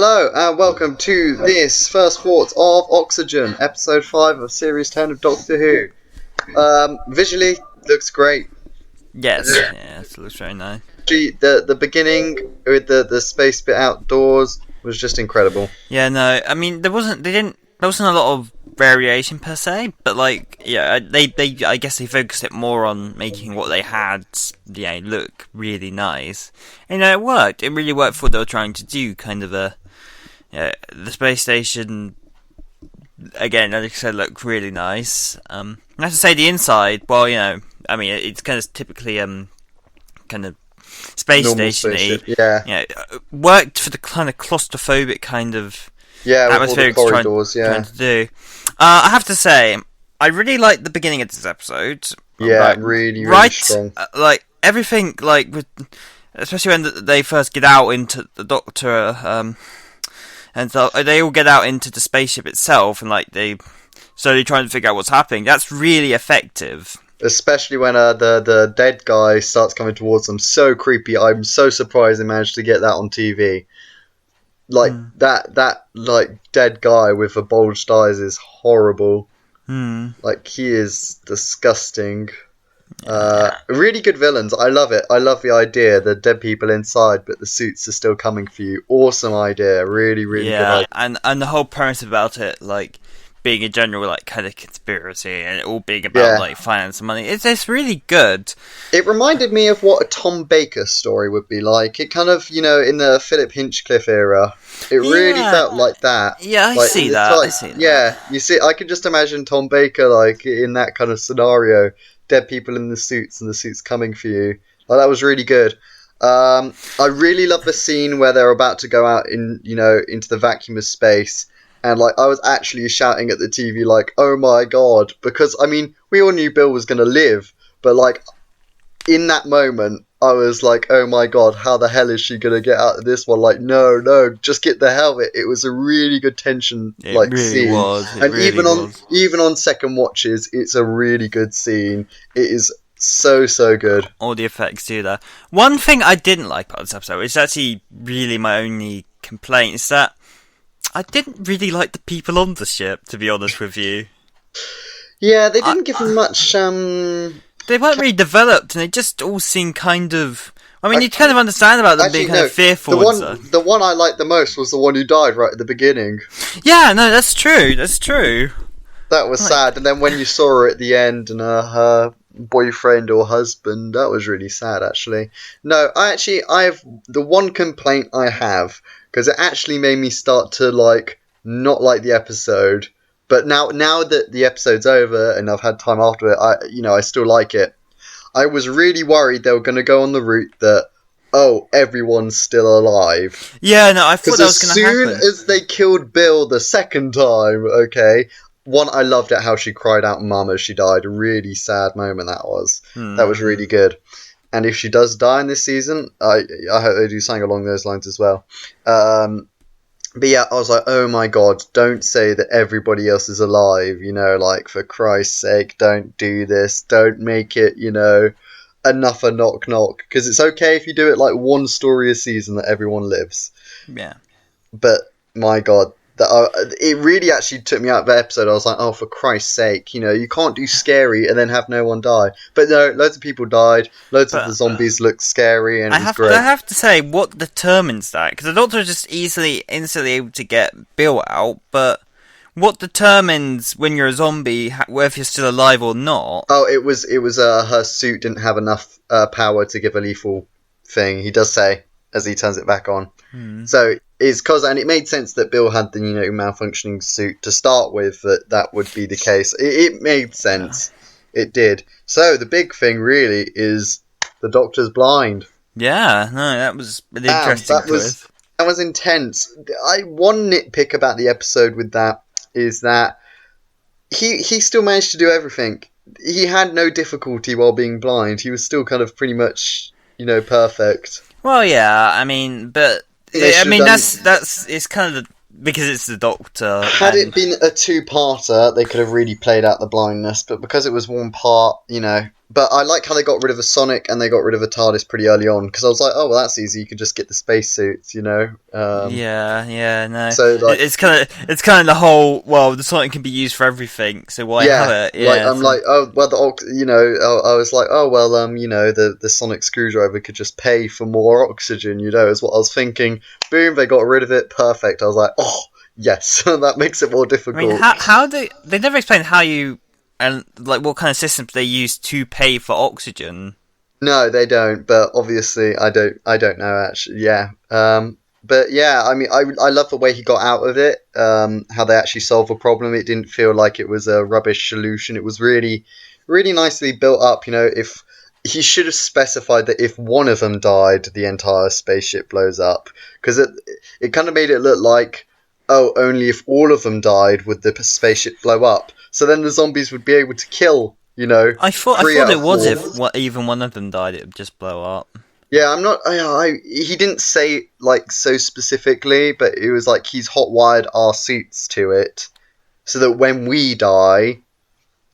Hello and welcome to this first thoughts of Oxygen, episode 5 of series 10 of Doctor Who. Visually, looks great. Yes, it looks very nice. The beginning with the space bit outdoors was just incredible. Yeah, no, I mean there wasn't a lot of variation per se, but I guess they focused it more on making what they had, look really nice. And it worked. It really worked for what they were trying to do. Kind of the space station again, like I said, looked really nice. I have to say the inside, well, it's kind of typically kind of space station-y. Yeah. Worked for the kind of claustrophobic kind of atmosphere it's trying to do. I have to say, I really liked the beginning of this episode. Yeah, really strong. Everything, especially when they first get out into the Doctor, and so they all get out into the spaceship itself, and they slowly trying to figure out what's happening. That's really effective. Especially when the dead guy starts coming towards them. So creepy. I'm so surprised they managed to get that on TV. That dead guy with the bulged eyes is horrible. He is disgusting. Really good villains. I love it. I love the idea. The dead people inside, but the suits are still coming for you. Awesome idea. Really, really good idea. And the whole premise about it, being a general kind of conspiracy and it all being about finance and money. It's really good. It reminded me of what a Tom Baker story would be like. It kind of, in the Philip Hinchcliffe era, it really felt like that. Yeah, I see that. Yeah, you see, I could just imagine Tom Baker in that kind of scenario, dead people in the suits and the suits coming for you. That was really good. I really love the scene where they're about to go out into the vacuum of space. And I was actually shouting at the TV oh my god, because we all knew Bill was gonna live, but in that moment I was oh my god, how the hell is she gonna get out of this one? No, just get the helmet. It was a really good tension scene. Even on second watches, it's a really good scene. It is so good. All the effects do that. One thing I didn't like about this episode, which is actually really my only complaint, is that I didn't really like the people on the ship, to be honest with you. Yeah, they didn't give them much. They weren't really developed, and they just all seemed kind of. You kind of understand about them being kind of fearful. The one I liked the most was the one who died right at the beginning. Yeah, no, that's true. That's true. That was sad, and then when you saw her at the end and her boyfriend or husband, that was really sad. Actually, no, I have the one complaint I have. Because it actually made me start to not like the episode, but now that the episode's over and I've had time after it, I still like it. I was really worried they were going to go on the route that everyone's still alive. Yeah, no, I thought that was going to happen. As soon as they killed Bill the second time, I loved it how she cried out "Mum" as she died. A really sad moment that was. That was really good. And if she does die in this season, I hope they do something along those lines as well. But yeah, I was oh my god, don't say that everybody else is alive, for Christ's sake, don't do this. Don't make it, enough a knock-knock. Because it's okay if you do it one story a season that everyone lives. Yeah. But, my god. It really actually took me out of the episode. I was for Christ's sake, you can't do scary and then have no one die. But no, loads of people died. Loads of the zombies looked scary, and it was great. I have to say, what determines that? Because the Doctor is just instantly able to get Bill out, but what determines when you're a zombie whether you're still alive or not? Oh, it was her suit didn't have enough power to give a lethal thing. He does say as he turns it back on. So it's and it made sense that Bill had the malfunctioning suit to start with, that would be the case. It made sense. Yeah. It did. So the big thing really is the Doctor's blind. Yeah, no, that was an interesting twist. That was intense. One nitpick about the episode with that is that he still managed to do everything. He had no difficulty while being blind. He was still kind of pretty much perfect. Well, yeah, but that's it's kind of because it's the Doctor. Had it been a two-parter, they could have really played out the blindness. But because it was one part, But I like how they got rid of a Sonic and they got rid of a TARDIS pretty early on, because I was like, oh well, that's easy. You could just get the spacesuits, you know. Yeah, no. So like, It's kind of the whole. Well, the Sonic can be used for everything, so why have yeah, it? like Yeah, I'm like, oh well, you know, I was like, oh well, you know, the Sonic screwdriver could just pay for more oxygen, you know, is what I was thinking. Boom, they got rid of it, perfect. I was like, oh yes, that makes it more I mean, difficult. how they never explain how you and like what kind of systems they use to pay for oxygen. No, they don't. But obviously, I don't know actually. Yeah. But yeah, I mean, I love the way he got out of it. How they actually solved the problem. It didn't feel like it was a rubbish solution. It was really, really nicely built up. You know, if he should have specified that if one of them died, the entire spaceship blows up, because it kind of made it look like, oh, only if all of them died would the spaceship blow up. So then the zombies would be able to kill, you know, I three thought out it of was four. if even one of them died, it would just blow up. Yeah, I'm not. He didn't say like so specifically, but it was like he's hotwired our suits to it, so that when we die,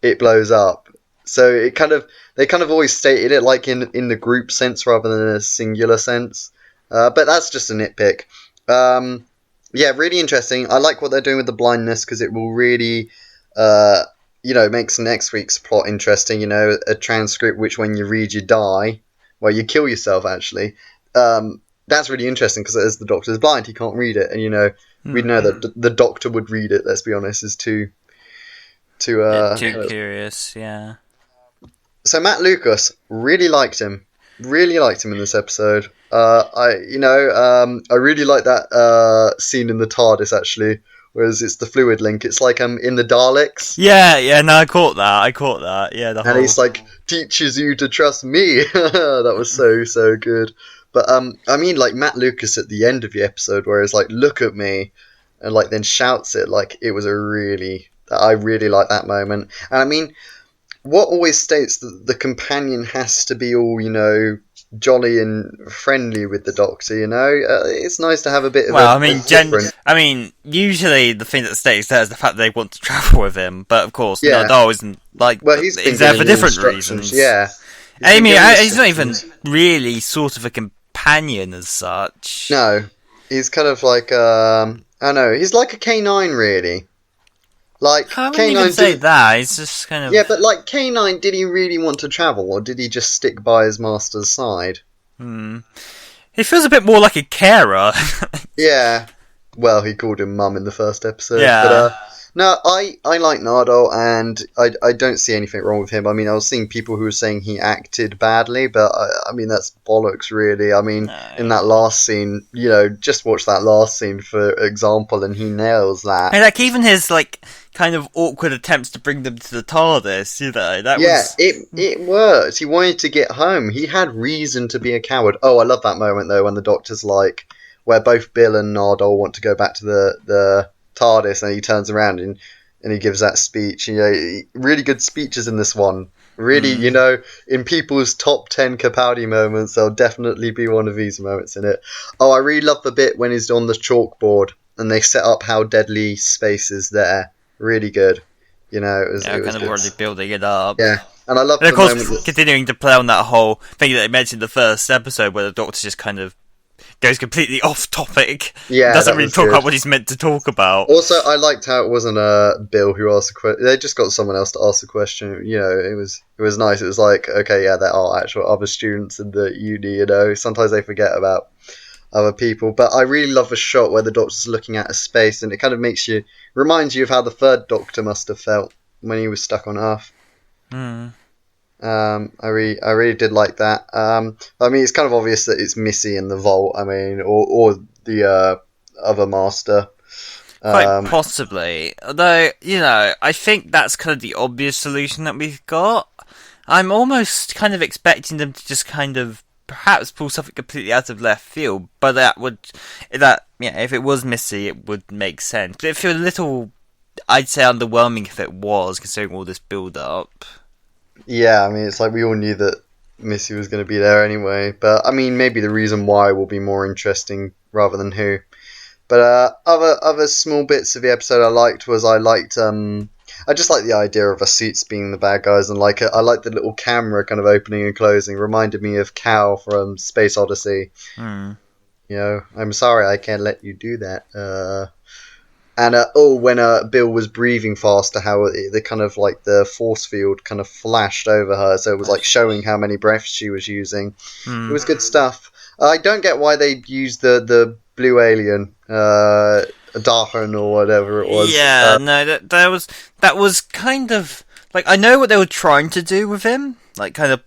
it blows up. So it kind of they kind of always stated it like in the group sense rather than a singular sense. But that's just a nitpick. Um, yeah, really interesting. I like what they're doing with the blindness because it will really, uh, you know, makes next week's plot interesting. You know, a transcript which when you read you die, well, you kill yourself actually. That's really interesting because as the Doctor's blind, he can't read it, and you know, we Hmm. know that the Doctor would read it. Let's be honest, is too Yeah, too curious. Yeah. So Matt Lucas really liked him in this episode. I really like that scene in the TARDIS actually, whereas it's the fluid link. It's like in the Daleks, Yeah. No, I caught that. I caught that. Yeah, the and whole. he's like teaches you to trust me. That was so good. But I mean, like Matt Lucas at the end of the episode, where he's like, "Look at me," and like then shouts it. Like it was I really like that moment. And I mean, what always states that the companion has to be all, you know, jolly and friendly with the Doctor, you know? It's nice to have a bit of Well, a different. I mean, usually the thing that stays there is the fact that they want to travel with him. But of course, Yeah. Nardole isn't like Well, he's been he's there given for the different instructions, reasons. yeah. He's been Amy, given he's not even instructions. really sort of a companion as such. No. He's kind of like, I don't know, he's like a K9, really. Like, I wouldn't even K9 say did. that. He's just kind Yeah, of. but like K9, did he really want to travel, or did he just stick by his master's side? Hmm. He feels a bit more like a carer. Yeah. Well, he called him Mum in the first episode, but Yeah. no, I like Nardo, and I don't see anything wrong with him. I mean, I was seeing people who were saying he acted badly, but I mean that's bollocks, really. I mean, in No. that last scene, you know, just watch that last scene for example, and he nails that. And like even his like kind of awkward attempts to bring them to the TARDIS, you know, that Yeah, was. it worked. He wanted to get home. He had reason to be a coward. Oh, I love that moment though when the Doctor's like, where both Bill and Nardole want to go back to the TARDIS, and he turns around and he gives that speech. You know, really good speeches in this one. Really, you Mm. know, in people's top 10 Capaldi moments, there'll definitely be one of these moments in it. Oh, I really love the bit when he's on the chalkboard and they set up how deadly space is there. Really good. You know, Yeah, it was kind of good. already building it up. Yeah, and I love And of the course, moment that continuing to play on that whole thing that they mentioned in the first episode, where the Doctor just kind of goes completely off topic and yeah, doesn't that really was talk good. about what he's meant to talk about. Also, I liked how it wasn't Bill who asked the question. They just got someone else to ask the question. You know, it was nice. It was like, okay, yeah, there are actual other students in the uni. You know, sometimes they forget about other people. But I really love the shot where the Doctor's looking at a space, and it kind of reminds you of how the third Doctor must have felt when he was stuck on Earth. Hmm. I really did like that. I mean, it's kind of obvious that it's Missy in the vault. I mean, or the other master. Quite Um, possibly. Although, you know, I think that's kind of the obvious solution that we've got. I'm almost kind of expecting them to just kind of perhaps pull something completely out of left field, but if it was Missy, it would make sense. But it feels a little, I'd say, underwhelming if it was, considering all this build up. yeah, I mean, it's like we all knew that Missy was going to be there anyway. But I mean, maybe the reason why will be more interesting rather than who. But other small bits of the episode I liked I just like the idea of a suits being the bad guys, and like I like the little camera kind of opening and closing. Reminded me of Cal from Space Odyssey. Hmm. I'm sorry, I can't let you do that. And when Bill was breathing faster, how the kind of like the force field kind of flashed over her, so it was like showing how many breaths she was using. It Hmm. was good stuff. I don't get why they used the blue alien, Dahan or whatever it was. Yeah, no, that was kind of like I know what they were trying to do with him, like kind of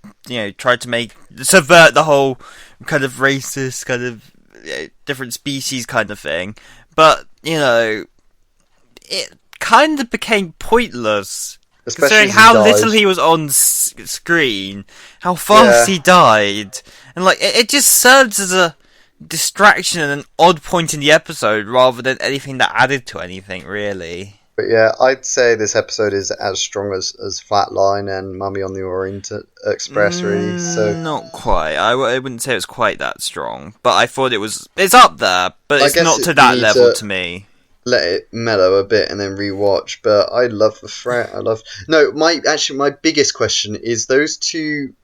try to make subvert the whole kind of racist kind of different species kind of thing, but it kind of became pointless. Especially Considering as he how little dies. he was on screen, how fast Yeah, he died, and like it just serves as a distraction and an odd point in the episode rather than anything that added to anything really. but yeah, I'd say this episode is as strong as Flatline and Mummy on the Orient Express, really. So Not quite. I wouldn't say it was quite that strong, but I thought it was. It's up there, but I it's guess not to you that need level to to me. let it mellow a bit and then rewatch. But I love the threat. I love no. My biggest question is those two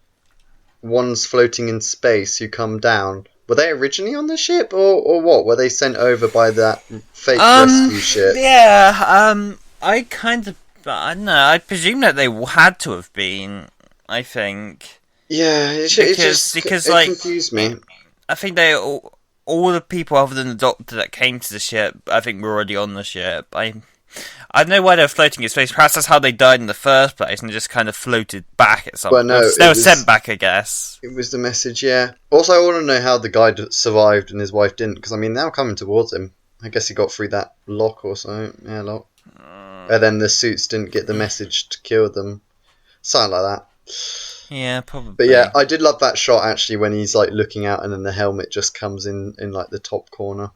ones floating in space who come down. Were they originally on the ship, or what? Were they sent over by that fake rescue ship? Yeah. I kind of. I don't know. I presume that they had to have been. I think Yeah, because it like confused me. I think they all the people other than the doctor that came to the ship, I think were already on the ship. I don't know why they were floating in space. Perhaps that's how they died in the first place, and just kind of floated back at some Well, point. no, They were sent back, I guess. it was the message. Yeah. Also, I want to know how the guy survived and his wife didn't, because I mean, they were coming towards him. I guess he got through that lock or something. Yeah, lock. And then the suits didn't get the message to kill them. Something like that. Yeah, But yeah, probably. I did love that shot actually when he's like looking out and then the helmet just comes in like the top corner.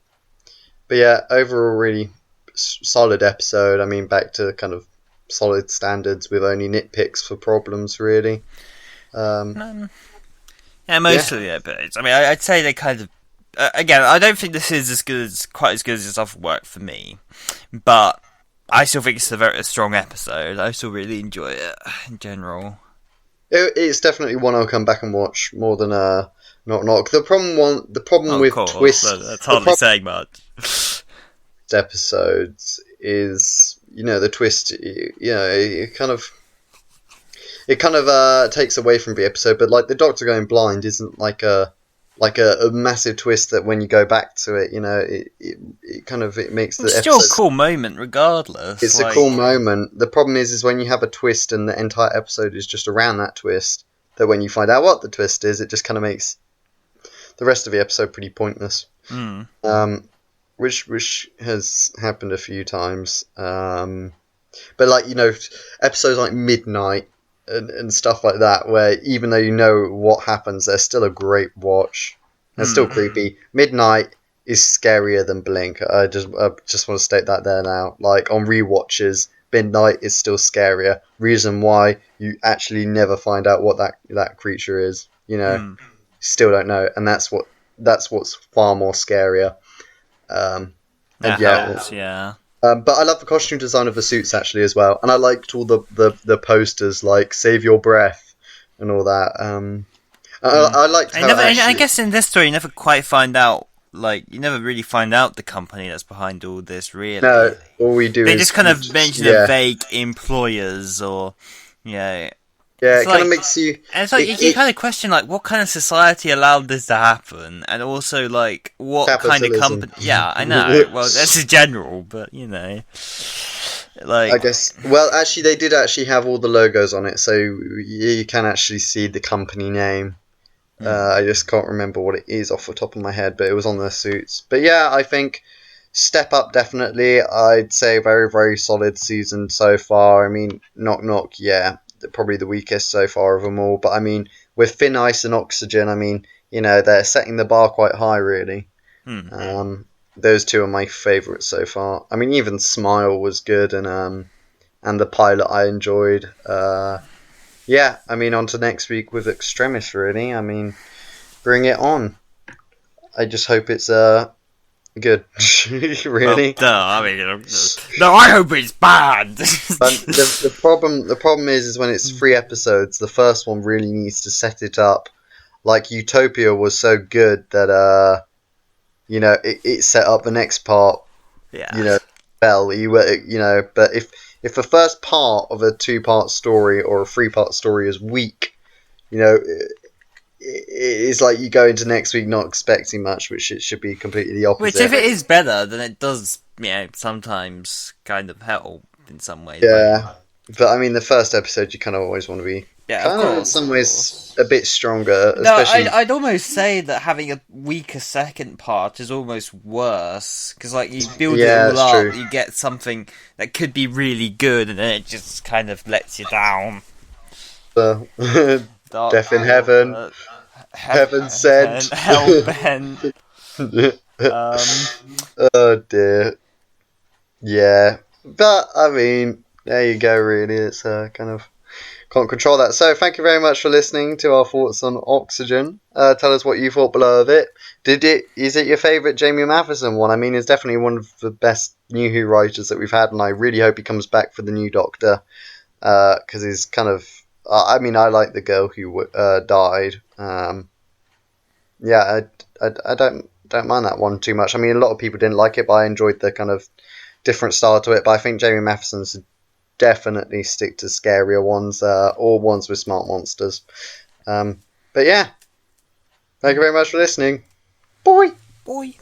But yeah, overall really solid episode. I mean, back to kind of solid standards with only nitpicks for problems really. Um, Yeah, yeah, mostly yeah, but I mean, I'd say they kind of. Again, I don't think this is quite as good as its other work for me, but I still think it's a very strong episode. I still really enjoy it in general. it's definitely one I'll come back and watch more than Knock Knock. The problem Oh, of with course, twist that's the hardly problem saying much. with episodes is the twist. It kind of takes away from the episode, but like the Doctor going blind isn't like a massive twist that when you go back to it, it makes the It's still a episode. cool moment, regardless. It's a Like, cool moment. The problem is when you have a twist and the entire episode is just around that twist. That when you find out what the twist is, it just kind of makes the rest of the episode pretty pointless. mm, Which has happened a few times. But like episodes like Midnight and stuff like that, where even though you know what happens, they're still a great watch. They're still creepy. Midnight is scarier than Blink. I just want to state that there now. Like on rewatches, Midnight is still scarier. Reason why you actually never find out what that creature is. mm. Still don't know, and that's what's far more scarier. Um, and That yeah, helps. Yeah. but I love the costume design of the suits actually as well, and I liked all the posters like "Save Your Breath" and all that. I liked how it I actually. guess in this story, you never quite find out. Like, you never really find out the company that's behind all this. No, Really, all we do they is just kind of mention the yeah, vague employers, or yeah. it's It kind of like. makes you. And it's like you It kind of question like what kind of society allowed this to happen, and also like what kind of capitalism. company. Yeah, I know. Well, that's in general, but I like guess. Well, actually, they did actually have all the logos on it, so you can actually see the company name. I just can't remember what it is off the top of my head, but it was on their suits. But yeah, I think step up definitely. I'd say very, very solid season so far. I mean, Knock Knock, yeah, probably the weakest so far of them all. But I mean, with Thin Ice and Oxygen, I mean, they're setting the bar quite high, really. hmm. Those two are my favourites so far. I mean, even Smile was good, and the pilot I enjoyed. Yeah, I mean, on to next week with Extremis, really. I mean, bring it on. I just hope it's Good. Well, Really? duh. I mean, no, I hope it's bad. The problem is when it's 3 episodes, the first one really needs to set it up. Like Utopia was so good that it set up the next part. Yeah. You know, well, but if the first part of a 2-part story or a 3-part story is weak, it's like you go into next week not expecting much, which it should be completely the Which, if opposite. it is better, then it does, sometimes kind of help in some ways. Like, Yeah, but I mean, the first episode you kind of always want to be yeah, of kind of in course, some of ways course. a bit stronger, No, especially. I'd almost say that having a weaker second part is almost worse because, like, you build it Yeah, all it's up, true. you get something that could be really good, and then it just kind of lets you down. So, Dark Death in Heaven, Water, Heaven Heaven, Sent. Hellbent. Um, Oh dear. Yeah, but I mean, there you go. Really, it's kind of can't control that. So, thank you very much for listening to our thoughts on Oxygen. Tell us what you thought below of it. Is it your favourite Jamie Matheison one? I mean, it's definitely one of the best New Who writers that we've had, and I really hope he comes back for the new Doctor because he's kind of. I mean, I like the girl who died. Yeah, I don't mind that one too much. I mean, a lot of people didn't like it, but I enjoyed the kind of different style to it. But I think Jamie Matheson's definitely stick to scarier ones or ones with smart monsters. But yeah, thank you very much for listening. Bye. boy.